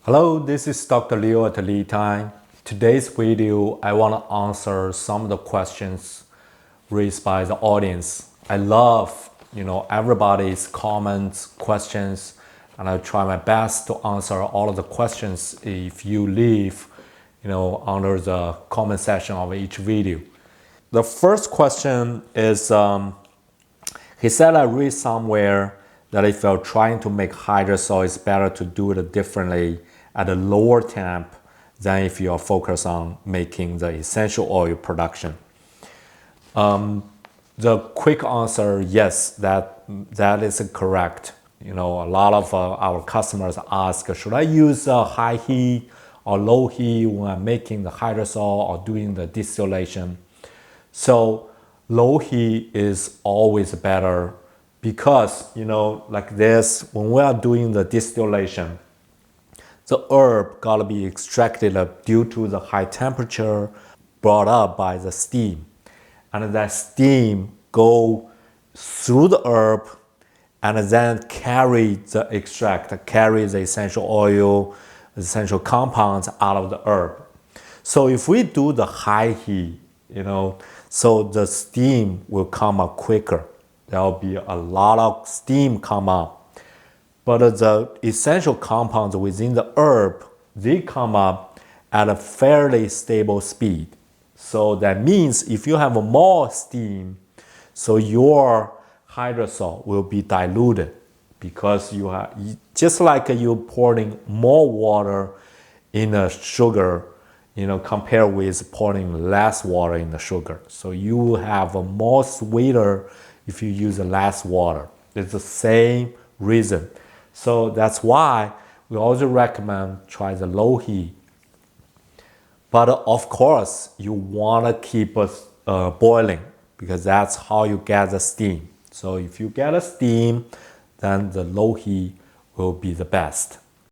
Hello, this is Dr. Leo at LeTime. Today's video, I want to answer some of the questions raised by the audience. I love, everybody's comments, questions, and I try my best to answer all of the questions if you leave, under the comment section of each video. The first question is, he said I read somewhere that if you're trying to make hydrosol, it's better to do it differently at a lower temp than if you're focused on making the essential oil production. The quick answer, yes, that is correct. A lot of our customers ask, should I use high heat or low heat when I'm making the hydrosol or doing the distillation? So low heat is always better because, like this, when we are doing the distillation, the herb gotta be extracted due to the high temperature brought up by the steam. And that steam go through the herb and then carry the extract, carry the essential oil, essential compounds out of the herb. So if we do the high heat, so the steam will come up quicker. There will be a lot of steam come up. But the essential compounds within the herb, they come up at a fairly stable speed. So that means if you have more steam, so your hydrosol will be diluted because you have, just like you're pouring more water in a sugar, compared with pouring less water in the sugar. So you have a more sweeter if you use less water. It's the same reason. So that's why we also recommend try the low heat. But of course, you want to keep it boiling because that's how you get the steam. So if you get a steam, then the low heat will be the best.